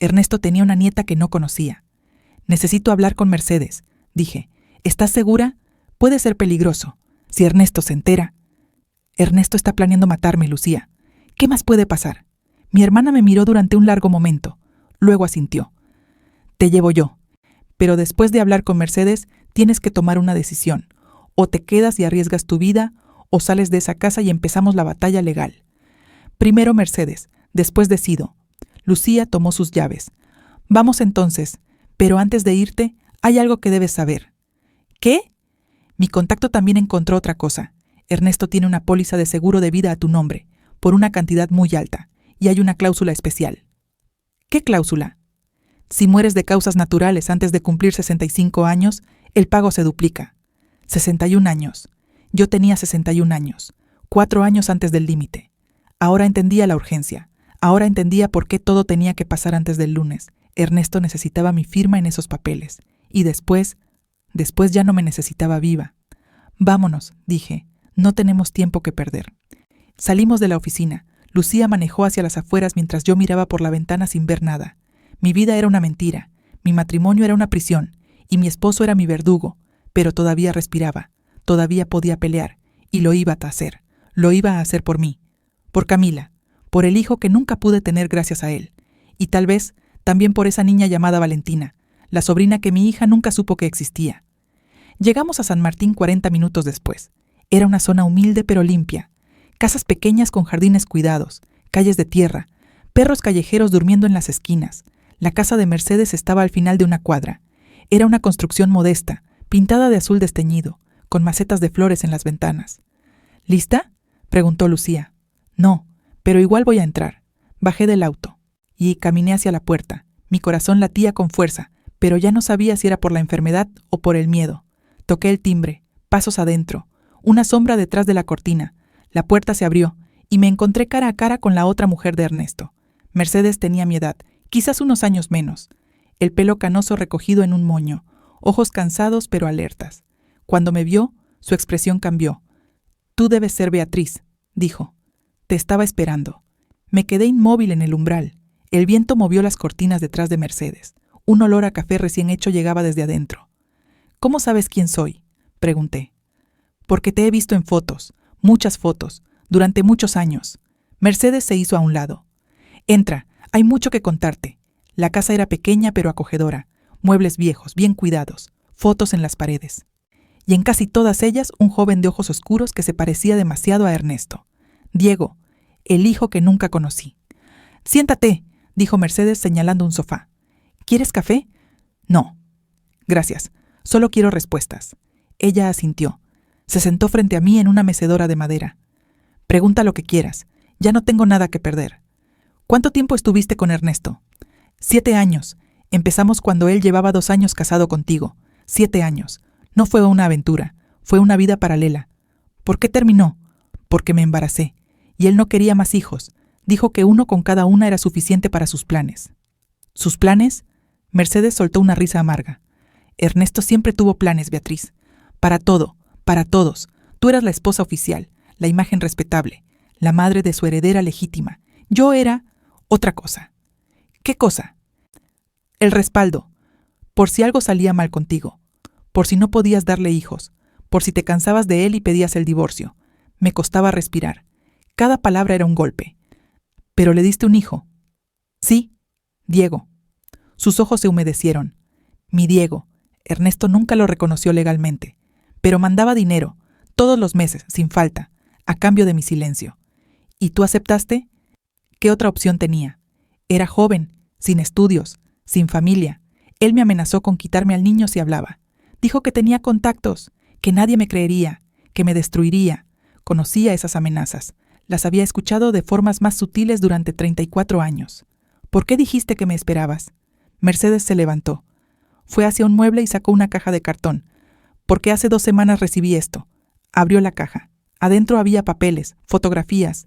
Ernesto tenía una nieta que no conocía. Necesito hablar con Mercedes, dije. ¿Estás segura? Puede ser peligroso. Si Ernesto se entera. Ernesto está planeando matarme, Lucía. ¿Qué más puede pasar? Mi hermana me miró durante un largo momento. Luego asintió. Te llevo yo. Pero después de hablar con Mercedes, tienes que tomar una decisión. O te quedas y arriesgas tu vida, o sales de esa casa y empezamos la batalla legal. Primero Mercedes, después decido. Lucía tomó sus llaves. Vamos entonces, pero antes de irte, hay algo que debes saber. ¿Qué? Mi contacto también encontró otra cosa. Ernesto tiene una póliza de seguro de vida a tu nombre, por una cantidad muy alta, y hay una cláusula especial. ¿Qué cláusula? Si mueres de causas naturales antes de cumplir 65 años, el pago se duplica. 61 años. Yo tenía 61 años, 4 años antes del límite. Ahora entendía la urgencia. Ahora entendía por qué todo tenía que pasar antes del lunes. Ernesto necesitaba mi firma en esos papeles. Y después ya no me necesitaba viva. Vámonos, dije. No tenemos tiempo que perder. Salimos de la oficina. Lucía manejó hacia las afueras mientras yo miraba por la ventana sin ver nada. Mi vida era una mentira. Mi matrimonio era una prisión. Y mi esposo era mi verdugo. Pero todavía respiraba. Todavía podía pelear. Y lo iba a hacer. Lo iba a hacer por mí. Por Camila. Por el hijo que nunca pude tener gracias a él. Y tal vez también por esa niña llamada Valentina, la sobrina que mi hija nunca supo que existía. Llegamos a San Martín 40 minutos después. Era una zona humilde pero limpia. Casas pequeñas con jardines cuidados, calles de tierra, perros callejeros durmiendo en las esquinas. La casa de Mercedes estaba al final de una cuadra. Era una construcción modesta, pintada de azul desteñido, con macetas de flores en las ventanas. ¿Lista?, preguntó Lucía. No, pero igual voy a entrar. Bajé del auto y caminé hacia la puerta. Mi corazón latía con fuerza, pero ya no sabía si era por la enfermedad o por el miedo. Toqué el timbre, pasos adentro, una sombra detrás de la cortina. La puerta se abrió y me encontré cara a cara con la otra mujer de Ernesto. Mercedes tenía mi edad, quizás unos años menos. El pelo canoso recogido en un moño, ojos cansados pero alertas. Cuando me vio, su expresión cambió. Tú debes ser Beatriz, dijo. Te estaba esperando. Me quedé inmóvil en el umbral. El viento movió las cortinas detrás de Mercedes. Un olor a café recién hecho llegaba desde adentro. ¿Cómo sabes quién soy?, pregunté. Porque te he visto en fotos, muchas fotos, durante muchos años. Mercedes se hizo a un lado. Entra, hay mucho que contarte. La casa era pequeña pero acogedora, muebles viejos, bien cuidados, fotos en las paredes. Y en casi todas ellas un joven de ojos oscuros que se parecía demasiado a Ernesto. Diego, el hijo que nunca conocí. Siéntate, dijo Mercedes señalando un sofá. ¿Quieres café? No. Gracias, solo quiero respuestas. Ella asintió. Se sentó frente a mí en una mecedora de madera. Pregunta lo que quieras. Ya no tengo nada que perder. ¿Cuánto tiempo estuviste con Ernesto? 7 años. Empezamos cuando él llevaba 2 años casado contigo. 7 años. No fue una aventura, fue una vida paralela. ¿Por qué terminó? Porque me embaracé. Y él no quería más hijos. Dijo que uno con cada una era suficiente para sus planes. ¿Sus planes? Mercedes soltó una risa amarga. Ernesto siempre tuvo planes, Beatriz. Para todo, para todos. Tú eras la esposa oficial, la imagen respetable, la madre de su heredera legítima. Yo era otra cosa. ¿Qué cosa? El respaldo. Por si algo salía mal contigo. Por si no podías darle hijos. Por si te cansabas de él y pedías el divorcio. Me costaba respirar. Cada palabra era un golpe. Pero le diste un hijo. Sí, Diego. Sus ojos se humedecieron. Mi Diego. Ernesto nunca lo reconoció legalmente, pero mandaba dinero, todos los meses, sin falta, a cambio de mi silencio. ¿Y tú aceptaste? ¿Qué otra opción tenía? Era joven, sin estudios, sin familia. Él me amenazó con quitarme al niño si hablaba. Dijo que tenía contactos, que nadie me creería, que me destruiría. Conocía esas amenazas. Las había escuchado de formas más sutiles durante 34 años. ¿Por qué dijiste que me esperabas? Mercedes se levantó. Fue hacia un mueble y sacó una caja de cartón. Porque hace 2 semanas recibí esto. Abrió la caja. Adentro había papeles, fotografías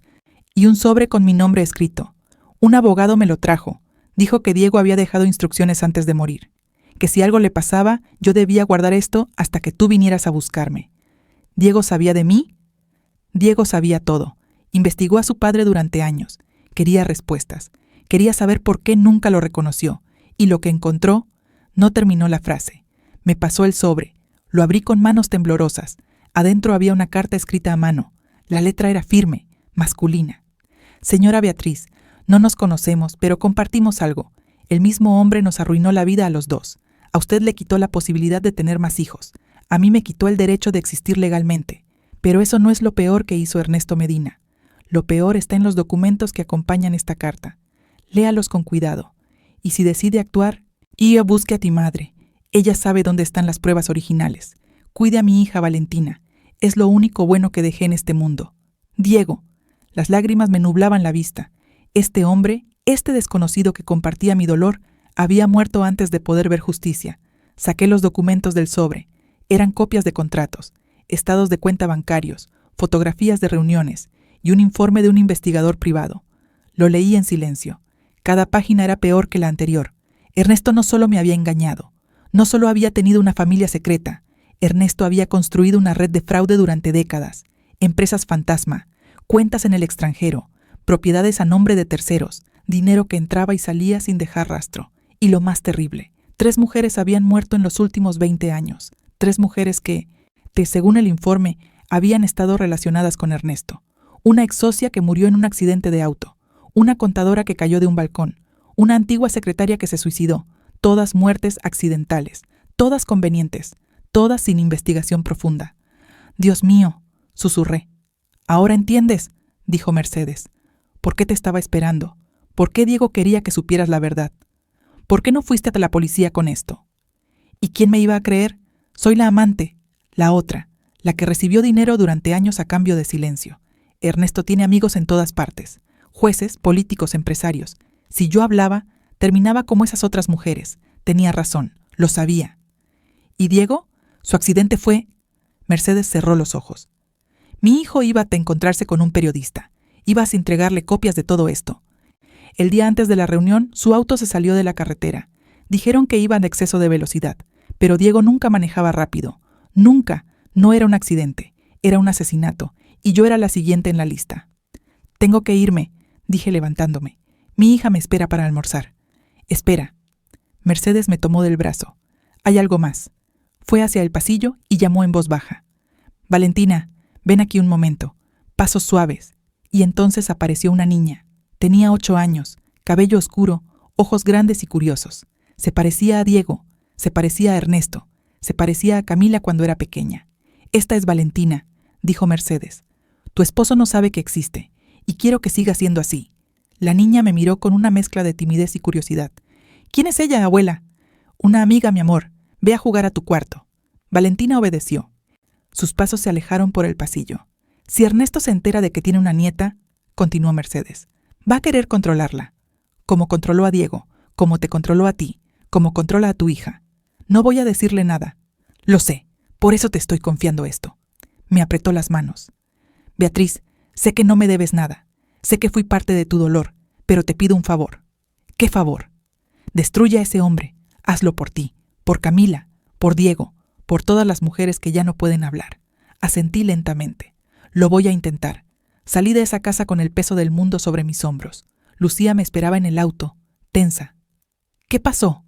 y un sobre con mi nombre escrito. Un abogado me lo trajo. Dijo que Diego había dejado instrucciones antes de morir. Que si algo le pasaba, yo debía guardar esto hasta que tú vinieras a buscarme. ¿Diego sabía de mí? Diego sabía todo. Investigó a su padre durante años. Quería respuestas. Quería saber por qué nunca lo reconoció. Y lo que encontró... No terminó la frase. Me pasó el sobre. Lo abrí con manos temblorosas. Adentro había una carta escrita a mano. La letra era firme, masculina. Señora Beatriz, no nos conocemos, pero compartimos algo. El mismo hombre nos arruinó la vida a los dos. A usted le quitó la posibilidad de tener más hijos. A mí me quitó el derecho de existir legalmente. Pero eso no es lo peor que hizo Ernesto Medina. Lo peor está en los documentos que acompañan esta carta. Léalos con cuidado. Y si decide actuar, busque a ti madre. Ella sabe dónde están las pruebas originales. Cuide a mi hija Valentina. Es lo único bueno que dejé en este mundo. Diego. Las lágrimas me nublaban la vista. Este hombre, este desconocido que compartía mi dolor, había muerto antes de poder ver justicia. Saqué los documentos del sobre. Eran copias de contratos, estados de cuenta bancarios, fotografías de reuniones y un informe de un investigador privado. Lo leí en silencio. Cada página era peor que la anterior. Ernesto no solo me había engañado, no solo había tenido una familia secreta, Ernesto había construido una red de fraude durante décadas, empresas fantasma, cuentas en el extranjero, propiedades a nombre de terceros, dinero que entraba y salía sin dejar rastro. Y lo más terrible, 3 mujeres habían muerto en los últimos 20 años, 3 mujeres que, según el informe, habían estado relacionadas con Ernesto. Una ex socia que murió en un accidente de auto, una contadora que cayó de un balcón, una antigua secretaria que se suicidó, todas muertes accidentales, todas convenientes, todas sin investigación profunda. Dios mío, susurré. ¿Ahora entiendes?, dijo Mercedes. ¿Por qué te estaba esperando? ¿Por qué Diego quería que supieras la verdad? ¿Por qué no fuiste a la policía con esto? ¿Y quién me iba a creer? Soy la amante, la otra, la que recibió dinero durante años a cambio de silencio. Ernesto tiene amigos en todas partes, jueces, políticos, empresarios. Si yo hablaba, terminaba como esas otras mujeres. Tenía razón, lo sabía. ¿Y Diego? Su accidente fue... Mercedes cerró los ojos. Mi hijo iba a encontrarse con un periodista. Ibas a entregarle copias de todo esto. El día antes de la reunión, su auto se salió de la carretera. Dijeron que iba en exceso de velocidad, pero Diego nunca manejaba rápido. Nunca. No era un accidente. Era un asesinato. Y yo era la siguiente en la lista. Tengo que irme, dije levantándome. Mi hija me espera para almorzar. Espera. Mercedes me tomó del brazo. Hay algo más. Fue hacia el pasillo y llamó en voz baja. Valentina, ven aquí un momento. Pasos suaves. Y entonces apareció una niña. Tenía 8 años, cabello oscuro, ojos grandes y curiosos. Se parecía a Diego, se parecía a Ernesto, se parecía a Camila cuando era pequeña. Esta es Valentina, dijo Mercedes. Tu esposo no sabe que existe, y quiero que siga siendo así. La niña me miró con una mezcla de timidez y curiosidad. ¿Quién es ella, abuela? Una amiga, mi amor. Ve a jugar a tu cuarto. Valentina obedeció. Sus pasos se alejaron por el pasillo. Si Ernesto se entera de que tiene una nieta, continuó Mercedes, va a querer controlarla, como controló a Diego, como te controló a ti, como controla a tu hija. No voy a decirle nada. Lo sé, por eso te estoy confiando esto. Me apretó las manos. Beatriz, sé que no me debes nada. Sé que fui parte de tu dolor, pero te pido un favor. ¿Qué favor? Destruye a ese hombre. Hazlo por ti, por Camila, por Diego, por todas las mujeres que ya no pueden hablar. Asentí lentamente. Lo voy a intentar. Salí de esa casa con el peso del mundo sobre mis hombros. Lucía me esperaba en el auto, tensa. ¿Qué pasó?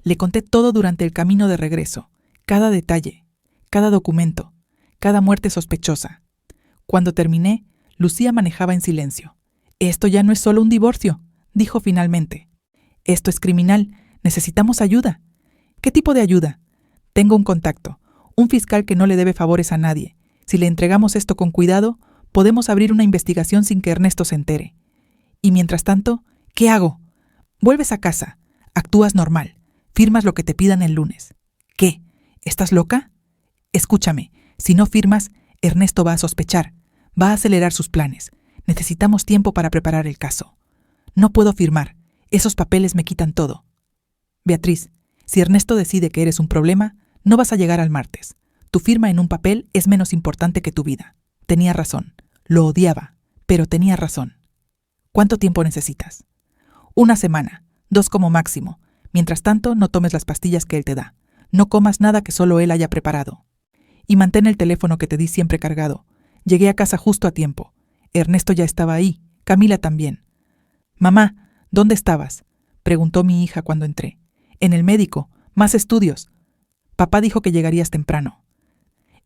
Le conté todo durante el camino de regreso, cada detalle, cada documento, cada muerte sospechosa. Cuando terminé, Lucía manejaba en silencio. Esto ya no es solo un divorcio, dijo finalmente. Esto es criminal, necesitamos ayuda. ¿Qué tipo de ayuda? Tengo un contacto, un fiscal que no le debe favores a nadie. Si le entregamos esto con cuidado, podemos abrir una investigación sin que Ernesto se entere. Y mientras tanto, ¿qué hago? Vuelves a casa, actúas normal, firmas lo que te pidan el lunes. ¿Qué? ¿Estás loca? Escúchame, si no firmas, Ernesto va a sospechar, va a acelerar sus planes. Necesitamos tiempo para preparar el caso. No puedo firmar, esos papeles me quitan todo. Beatriz, si Ernesto decide que eres un problema, no vas a llegar al martes. Tu firma en un papel es menos importante que tu vida. Tenía razón, lo odiaba, pero tenía razón. ¿Cuánto tiempo necesitas? 1 semana, 2 como máximo. Mientras tanto, no tomes las pastillas que él te da. No comas nada que solo él haya preparado. Y mantén el teléfono que te di siempre cargado. Llegué a casa justo a tiempo. Ernesto ya estaba ahí, Camila también. Mamá, ¿dónde estabas? Preguntó mi hija cuando entré. En el médico, más estudios. Papá dijo que llegarías temprano.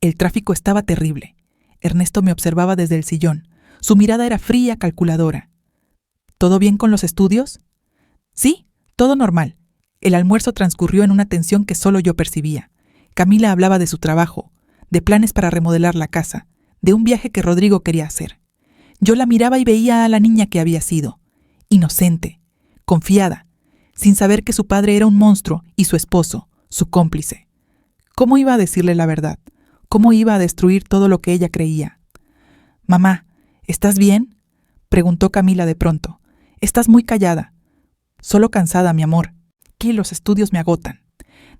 El tráfico estaba terrible. Ernesto me observaba desde el sillón. Su mirada era fría, calculadora. ¿Todo bien con los estudios? Sí, todo normal. El almuerzo transcurrió en una tensión que solo yo percibía. Camila hablaba de su trabajo, de planes para remodelar la casa, de un viaje que Rodrigo quería hacer. Yo la miraba y veía a la niña que había sido. Inocente, confiada, sin saber que su padre era un monstruo y su esposo, su cómplice. ¿Cómo iba a decirle la verdad? ¿Cómo iba a destruir todo lo que ella creía? Mamá, ¿estás bien? Preguntó Camila de pronto. Estás muy callada. Solo cansada, mi amor. Que los estudios me agotan.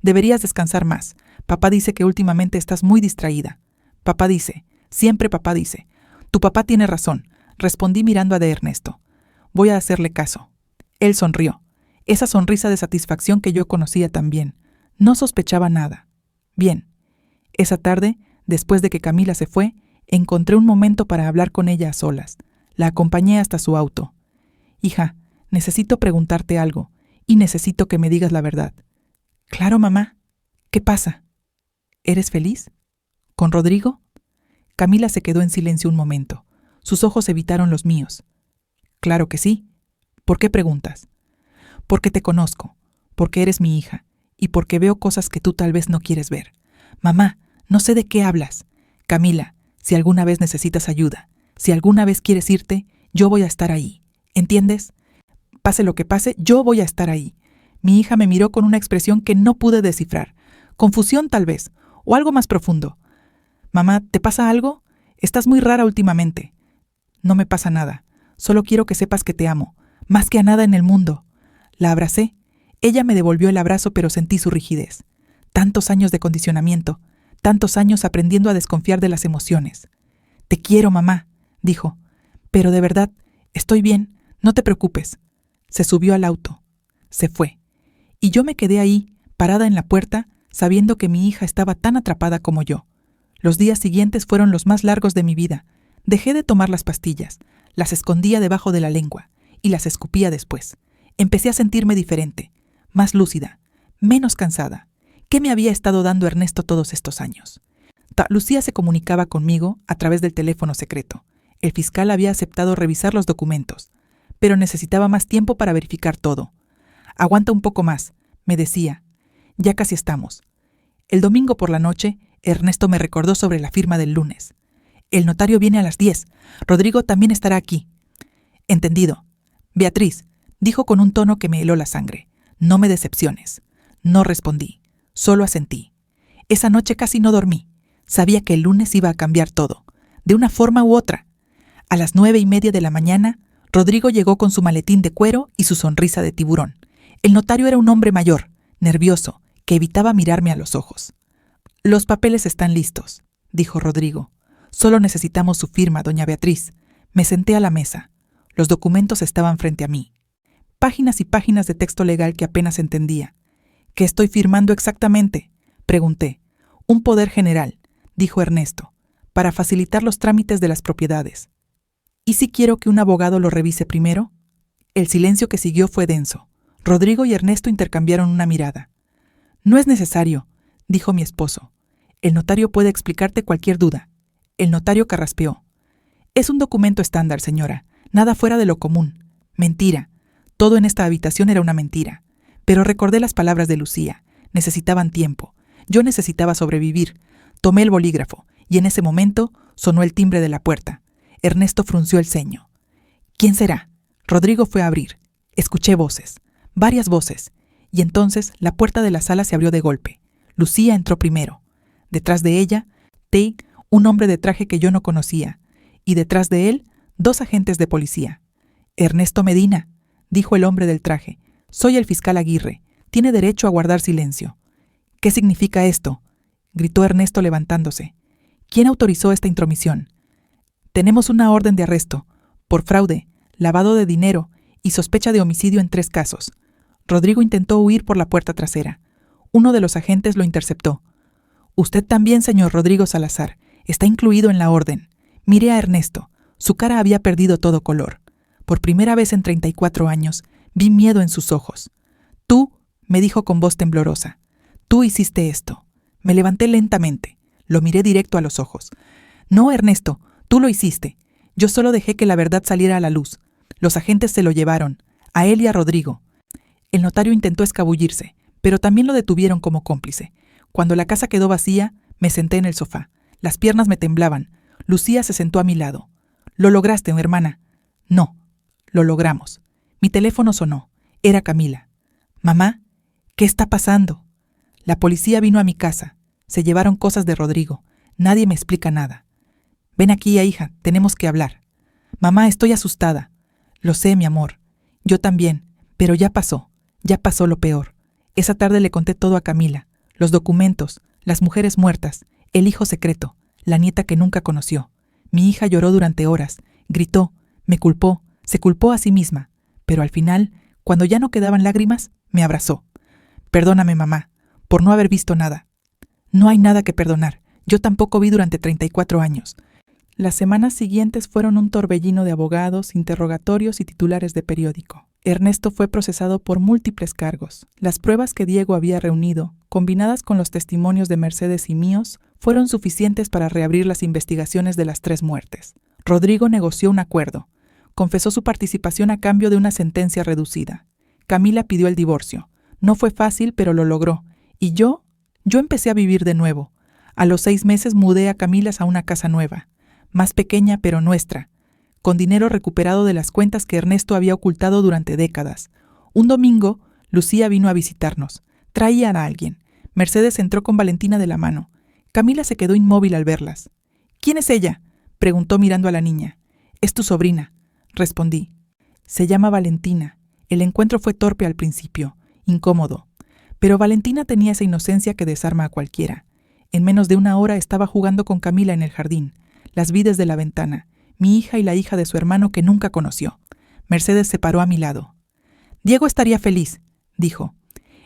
Deberías descansar más. Papá dice que últimamente estás muy distraída. Papá dice, siempre papá dice. Tu papá tiene razón, respondí mirando a de Ernesto. Voy a hacerle caso. Él sonrió. Esa sonrisa de satisfacción que yo conocía también. No sospechaba nada. Bien. Esa tarde, después de que Camila se fue, encontré un momento para hablar con ella a solas. La acompañé hasta su auto. Hija, necesito preguntarte algo, y necesito que me digas la verdad. Claro, mamá. ¿Qué pasa? ¿Eres feliz? ¿Con Rodrigo? Camila se quedó en silencio un momento. Sus ojos evitaron los míos. Claro que sí. ¿Por qué preguntas? Porque te conozco, porque eres mi hija, y porque veo cosas que tú tal vez no quieres ver. Mamá, no sé de qué hablas. Camila, si alguna vez necesitas ayuda, si alguna vez quieres irte, yo voy a estar ahí. ¿Entiendes? Pase lo que pase, yo voy a estar ahí. Mi hija me miró con una expresión que no pude descifrar. Confusión tal vez, o algo más profundo. Mamá, ¿te pasa algo? Estás muy rara últimamente. No me pasa nada. Solo quiero que sepas que te amo, más que a nada en el mundo. La abracé. Ella me devolvió el abrazo, pero sentí su rigidez. Tantos años de condicionamiento, tantos años aprendiendo a desconfiar de las emociones. Te quiero, mamá, dijo. Pero de verdad, estoy bien, no te preocupes. Se subió al auto. Se fue. Y yo me quedé ahí, parada en la puerta, sabiendo que mi hija estaba tan atrapada como yo. Los días siguientes fueron los más largos de mi vida. Dejé de tomar las pastillas, las escondía debajo de la lengua y las escupía después. Empecé a sentirme diferente, más lúcida, menos cansada. ¿Qué me había estado dando Ernesto todos estos años? Lucía se comunicaba conmigo a través del teléfono secreto. El fiscal había aceptado revisar los documentos, pero necesitaba más tiempo para verificar todo. Aguanta un poco más, me decía. Ya casi estamos. El domingo por la noche, Ernesto me recordó sobre la firma del lunes. El notario viene a las 10. Rodrigo también estará aquí. Entendido. Beatriz, dijo con un tono que me heló la sangre. No me decepciones. No respondí. Solo asentí. Esa noche casi no dormí. Sabía que el lunes iba a cambiar todo. de una forma u otra. A las 9:30 de la mañana, Rodrigo llegó con su maletín de cuero y su sonrisa de tiburón. El notario era un hombre mayor, nervioso, que evitaba mirarme a los ojos. «Los papeles están listos», dijo Rodrigo. «Solo necesitamos su firma, doña Beatriz». Me senté a la mesa. Los documentos estaban frente a mí. Páginas y páginas de texto legal que apenas entendía. «¿Qué estoy firmando exactamente?», pregunté. «Un poder general», dijo Ernesto, «para facilitar los trámites de las propiedades». «¿Y si quiero que un abogado lo revise primero?». El silencio que siguió fue denso. Rodrigo y Ernesto intercambiaron una mirada. «No es necesario», dijo mi esposo. «El notario puede explicarte cualquier duda». El notario carraspeó. «Es un documento estándar, señora. Nada fuera de lo común». Mentira. Todo en esta habitación era una mentira. Pero recordé las palabras de Lucía. Necesitaban tiempo. Yo necesitaba sobrevivir. Tomé el bolígrafo, y en ese momento sonó el timbre de la puerta. Ernesto frunció el ceño. «¿Quién será?». Rodrigo fue a abrir. Escuché voces. Varias voces. Y entonces la puerta de la sala se abrió de golpe. Lucía entró primero. Detrás de ella, Tate, un hombre de traje que yo no conocía. Y detrás de él, 2 agentes de policía. «Ernesto Medina», dijo el hombre del traje. «Soy el fiscal Aguirre. Tiene derecho a guardar silencio». «¿Qué significa esto?», gritó Ernesto levantándose. «¿Quién autorizó esta intromisión?». «Tenemos una orden de arresto, por fraude, lavado de dinero y sospecha de homicidio en 3 casos». Rodrigo intentó huir por la puerta trasera. Uno de los agentes lo interceptó. «Usted también, señor Rodrigo Salazar, está incluido en la orden». Miré a Ernesto. Su cara había perdido todo color. Por primera vez en 34 años, vi miedo en sus ojos. «Tú», me dijo con voz temblorosa, «tú hiciste esto». Me levanté lentamente. Lo miré directo a los ojos. «No, Ernesto, tú lo hiciste. Yo solo dejé que la verdad saliera a la luz. Los agentes se lo llevaron, a él y a Rodrigo». El notario intentó escabullirse, pero también lo detuvieron como cómplice. Cuando la casa quedó vacía, me senté en el sofá. Las piernas me temblaban. Lucía se sentó a mi lado. «¿Lo lograste, hermana?». «No». «Lo logramos». Mi teléfono sonó. Era Camila. «Mamá, ¿qué está pasando?». «La policía vino a mi casa. Se llevaron cosas de Rodrigo. Nadie me explica nada». «Ven aquí, hija, tenemos que hablar». «Mamá, estoy asustada». «Lo sé, mi amor. Yo también, pero ya pasó lo peor». Esa tarde le conté todo a Camila. Los documentos, las mujeres muertas, el hijo secreto, la nieta que nunca conoció. Mi hija lloró durante horas, gritó, me culpó, se culpó a sí misma, pero al final, cuando ya no quedaban lágrimas, me abrazó. «Perdóname, mamá, por no haber visto nada». «No hay nada que perdonar. Yo tampoco vi durante 34 años». Las semanas siguientes fueron un torbellino de abogados, interrogatorios y titulares de periódico. Ernesto fue procesado por múltiples cargos. Las pruebas que Diego había reunido, combinadas con los testimonios de Mercedes y míos, fueron suficientes para reabrir las investigaciones de las 3 muertes. Rodrigo negoció un acuerdo. Confesó su participación a cambio de una sentencia reducida. Camila pidió el divorcio. No fue fácil, pero lo logró. Y yo empecé a vivir de nuevo. A los 6 meses mudé a Camilas a una casa nueva, más pequeña pero nuestra, con dinero recuperado de las cuentas que Ernesto había ocultado durante décadas. Un domingo, Lucía vino a visitarnos. Traían a alguien. Mercedes entró con Valentina de la mano. Camila se quedó inmóvil al verlas. «¿Quién es ella?», preguntó mirando a la niña. «Es tu sobrina», respondí. «Se llama Valentina». El encuentro fue torpe al principio, incómodo. Pero Valentina tenía esa inocencia que desarma a cualquiera. En menos de una hora estaba jugando con Camila en el jardín. Las vi desde la ventana, mi hija y la hija de su hermano que nunca conoció. Mercedes se paró a mi lado. «Diego estaría feliz», dijo.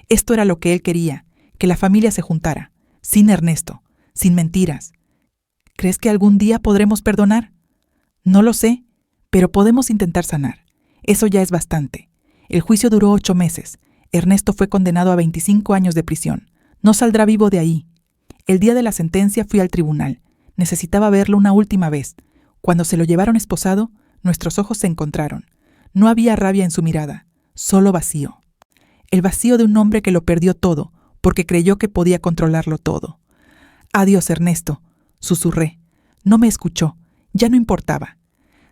Esto era lo que él quería, que la familia se juntara, sin Ernesto, sin mentiras. «¿Crees que algún día podremos perdonar?». «No lo sé, pero podemos intentar sanar. Eso ya es bastante». El juicio duró 8 meses. Ernesto fue condenado a 25 años de prisión. No saldrá vivo de ahí. El día de la sentencia fui al tribunal. Necesitaba verlo una última vez. Cuando se lo llevaron esposado, nuestros ojos se encontraron. No había rabia en su mirada, solo vacío. El vacío de un hombre que lo perdió todo, porque creyó que podía controlarlo todo. «Adiós, Ernesto», susurré. No me escuchó, ya no importaba.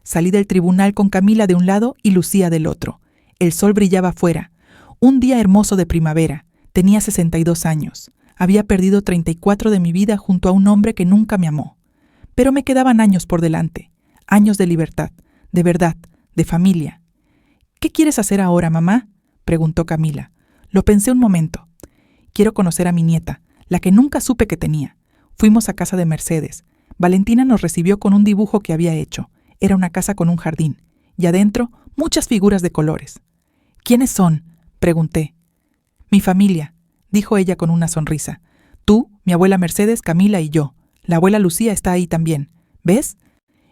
Salí del tribunal con Camila de un lado y Lucía del otro. El sol brillaba afuera. Un día hermoso de primavera. Tenía 62 años. Había perdido 34 de mi vida junto a un hombre que nunca me amó. pero me quedaban años por delante, años de libertad, de verdad, de familia. ¿Qué quieres hacer ahora, mamá?, preguntó Camila. Lo pensé un momento. Quiero conocer a mi nieta, la que nunca supe que tenía. Fuimos a casa de Mercedes. Valentina nos recibió con un dibujo que había hecho. Era una casa con un jardín, y adentro muchas figuras de colores. ¿Quiénes son?, pregunté. Mi familia, dijo ella con una sonrisa. Tú, mi abuela Mercedes, Camila y yo. La abuela Lucía está ahí también. ¿Ves?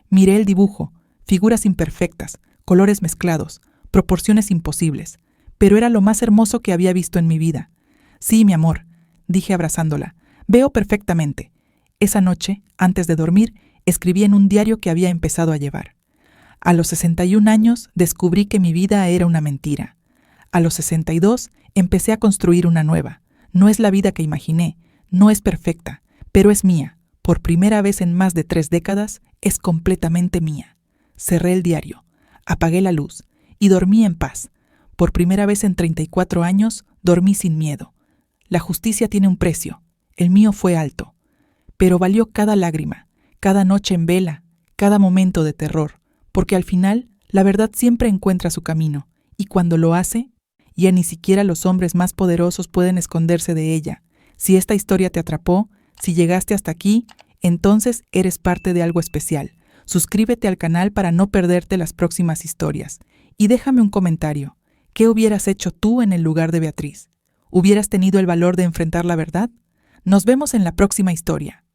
Miré el dibujo, figuras imperfectas, colores mezclados, proporciones imposibles, pero era lo más hermoso que había visto en mi vida. Sí, mi amor, dije abrazándola, veo perfectamente. Esa noche, antes de dormir, escribí en un diario que había empezado a llevar. A los 61 años descubrí que mi vida era una mentira. A los 62 empecé a construir una nueva. No es la vida que imaginé, no es perfecta, pero es mía. Por primera vez en más de 3 décadas, es completamente mía. Cerré el diario, apagué la luz y dormí en paz. Por primera vez en 34 años, dormí sin miedo. La justicia tiene un precio, el mío fue alto, pero valió cada lágrima, cada noche en vela, cada momento de terror, porque al final la verdad siempre encuentra su camino, y cuando lo hace, ya ni siquiera los hombres más poderosos pueden esconderse de ella. Si esta historia te atrapó, si llegaste hasta aquí, entonces eres parte de algo especial. Suscríbete al canal para no perderte las próximas historias. Y déjame un comentario. ¿Qué hubieras hecho tú en el lugar de Beatriz? ¿Hubieras tenido el valor de enfrentar la verdad? Nos vemos en la próxima historia.